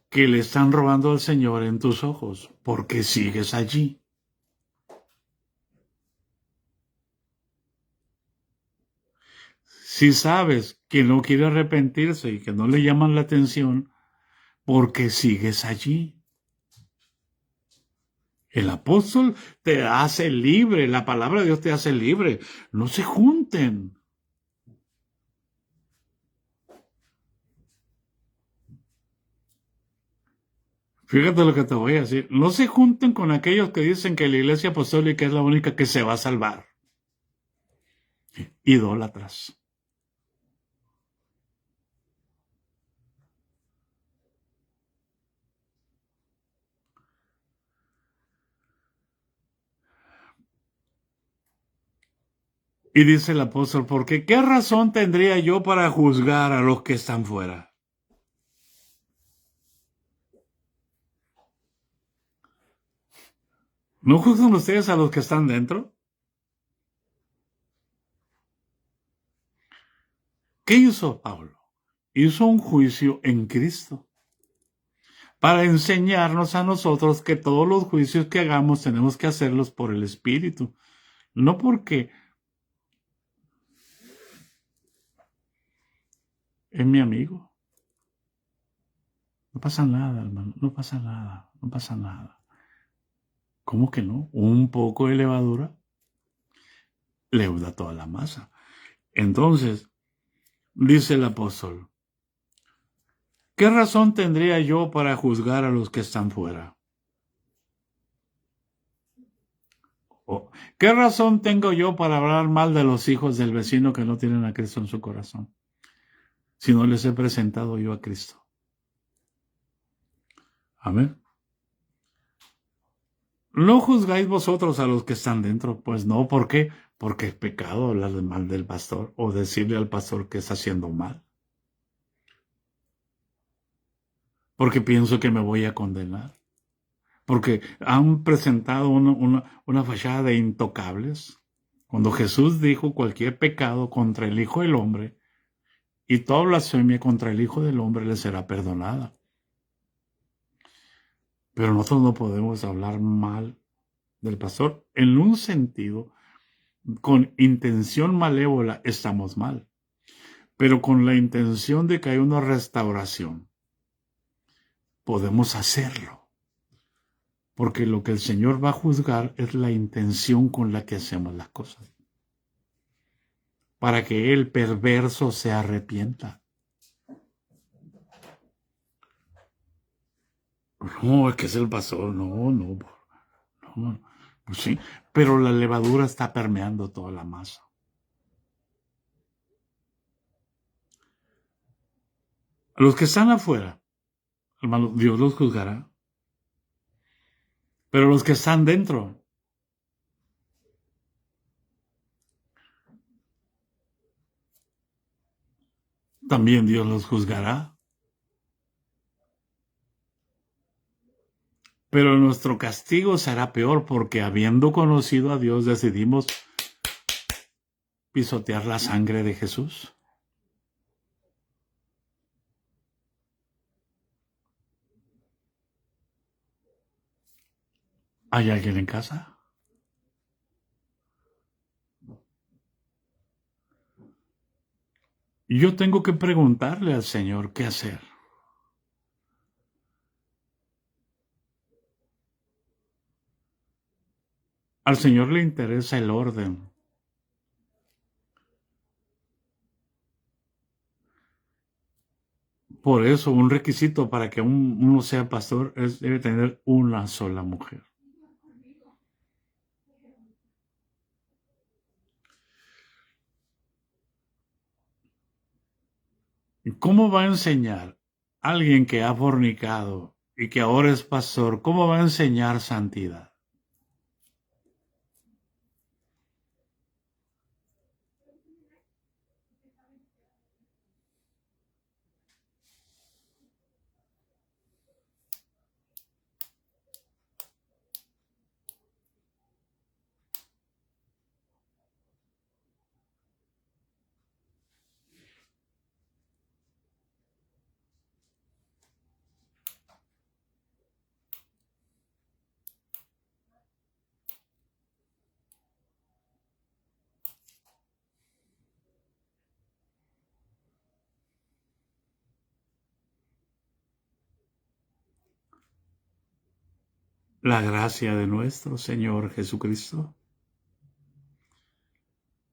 [SPEAKER 1] que le están robando al Señor en tus ojos, ¿por qué sigues allí? Si sabes que no quiere arrepentirse y que no le llaman la atención, ¿por qué sigues allí? El apóstol te hace libre, la palabra de Dios te hace libre. No se junten. Fíjate lo que te voy a decir. No se junten con aquellos que dicen que la iglesia apostólica es la única que se va a salvar. Idólatras. Y dice el apóstol, porque ¿qué razón tendría yo para juzgar a los que están fuera? ¿No juzgan ustedes a los que están dentro? ¿Qué hizo Pablo? Hizo un juicio en Cristo para enseñarnos a nosotros que todos los juicios que hagamos tenemos que hacerlos por el Espíritu, no porque es mi amigo. No pasa nada, hermano, no pasa nada, no pasa nada. ¿Cómo que no? Un poco de levadura leuda toda la masa. Entonces, dice el apóstol, ¿qué razón tendría yo para juzgar a los que están fuera? ¿Qué razón tengo yo para hablar mal de los hijos del vecino que no tienen a Cristo en su corazón? Si no les he presentado yo a Cristo. Amén. ¿No juzgáis vosotros a los que están dentro? Pues no, ¿por qué? Porque es pecado hablar mal del pastor o decirle al pastor que está haciendo mal. Porque pienso que me voy a condenar. porque han presentado una fachada de intocables. Cuando Jesús dijo cualquier pecado contra el Hijo del Hombre y toda blasfemia contra el Hijo del Hombre le será perdonada. Pero nosotros no podemos hablar mal del pastor. En un sentido, con intención malévola estamos mal, pero con la intención de que haya una restauración, podemos hacerlo. Porque lo que el Señor va a juzgar es la intención con la que hacemos las cosas. Para que el perverso se arrepienta. No, es que es el pastor. No. Pues sí, pero la levadura está permeando toda la masa. A los que están afuera, hermano, Dios los juzgará. Pero los que están dentro, también Dios los juzgará. Pero nuestro castigo será peor porque habiendo conocido a Dios decidimos pisotear la sangre de Jesús. ¿Hay alguien en casa? Yo tengo que preguntarle al Señor qué hacer. Al Señor le interesa el orden. Por eso, un requisito para que uno sea pastor debe tener una sola mujer. ¿Cómo va a enseñar alguien que ha fornicado y que ahora es pastor? ¿Cómo va a enseñar santidad? La gracia de nuestro Señor Jesucristo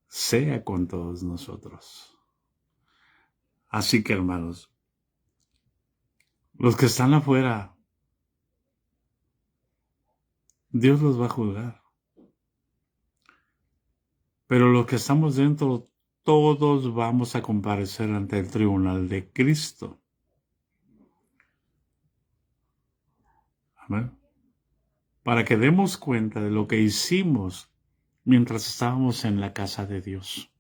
[SPEAKER 1] sea con todos nosotros. Así que, hermanos, los que están afuera, Dios los va a juzgar. Pero los que estamos dentro, todos vamos a comparecer ante el tribunal de Cristo. Amén. Para que demos cuenta de lo que hicimos mientras estábamos en la casa de Dios.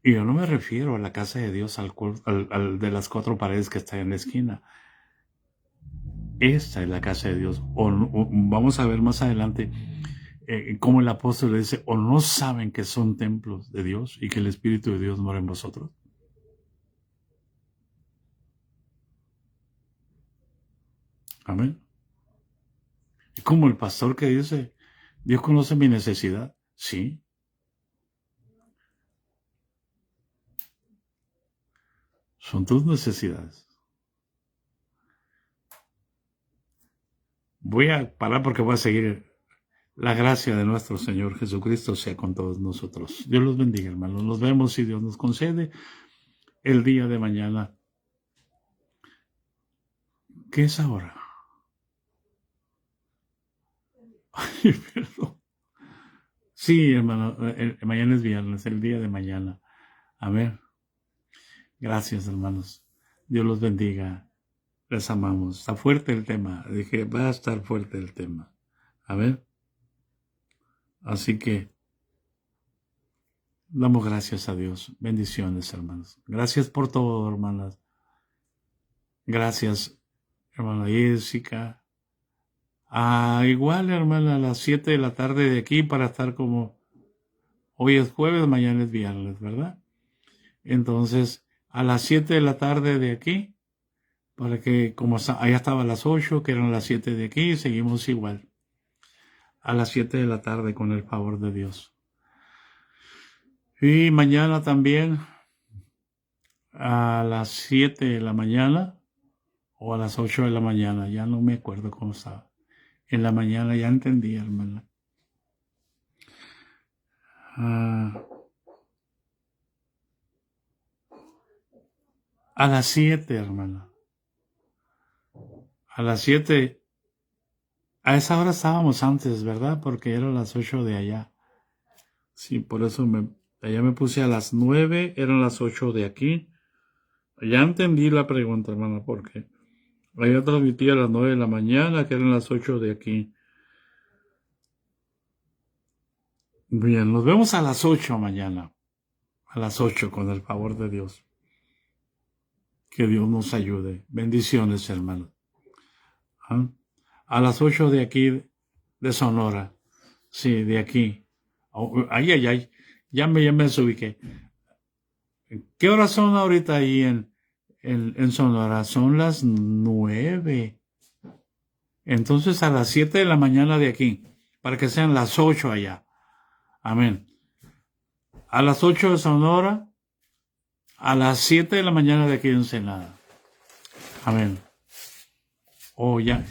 [SPEAKER 1] Y yo no me refiero a la casa de Dios al de las 4 paredes que está en la esquina. Esta es la casa de Dios. Vamos a ver más adelante cómo el apóstol le dice, o no saben que son templos de Dios y que el Espíritu de Dios mora en vosotros. Amén. Y como el pastor que dice, Dios conoce mi necesidad. Sí. Son tus necesidades. Voy a parar porque voy a seguir. La gracia de nuestro Señor Jesucristo sea con todos nosotros. Dios los bendiga, hermanos. Nos vemos si Dios nos concede el día de mañana. ¿Qué es ahora? Ay, perdón. Sí, hermano, mañana es viernes, el día de mañana. Amén. Gracias, hermanos. Dios los bendiga. Les amamos. Está fuerte el tema. Dije, va a estar fuerte el tema. Amén. Así que damos gracias a Dios. Bendiciones, hermanos. Gracias por todo, hermanas. Gracias, hermana Jessica. Igual, hermana, a las 7 de la tarde de aquí para estar como hoy es jueves, mañana es viernes, ¿verdad? Entonces, a las 7 de la tarde de aquí, para que como allá estaba a las 8, que eran las 7 de aquí, seguimos igual. A las 7 de la tarde con el favor de Dios. Y mañana también a las 7 de la mañana o a las 8 de la mañana, ya no me acuerdo cómo estaba. En la mañana ya entendí, hermana. A las 7, hermana. A las 7. A esa hora estábamos antes, ¿verdad? Porque eran las 8 de allá. Sí, por eso allá me puse a las 9, eran las 8 de aquí. Ya entendí la pregunta, hermana, porque allá transmití a las 9 de la mañana, que eran las 8 de aquí. Bien, nos vemos a las 8 mañana. A las 8, con el favor de Dios. Que Dios nos ayude. Bendiciones, hermano. ¿Ah? A las 8 de aquí, de Sonora. Sí, de aquí. Ay, ay, ay. Ya me desubiqué. ¿Qué horas son ahorita ahí en Sonora? Son las 9. Entonces a las 7 de la mañana de aquí, para que sean las 8 allá. Amén. A las 8 de Sonora, a las 7 de la mañana de aquí en Ensenada. Amén. Oh, ya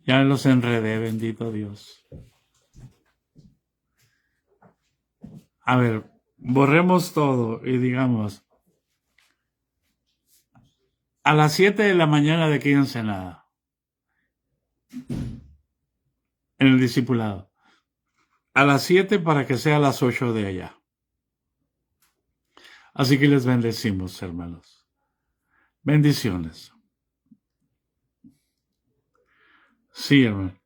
[SPEAKER 1] los enredé, bendito Dios. A ver, borremos todo y digamos, a las 7 de la mañana de aquí en Ensenada, en el discipulado. A las 7 para que sea a las 8 de allá. Así que les bendecimos, hermanos. Bendiciones. Sí, hermano.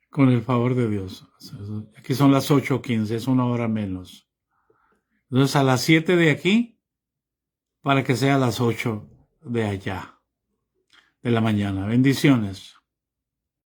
[SPEAKER 1] Con el favor de Dios. Aquí son las 8:15, es una hora menos. Entonces a las 7 de aquí, para que sea a las 8 de allá, de la mañana. Bendiciones.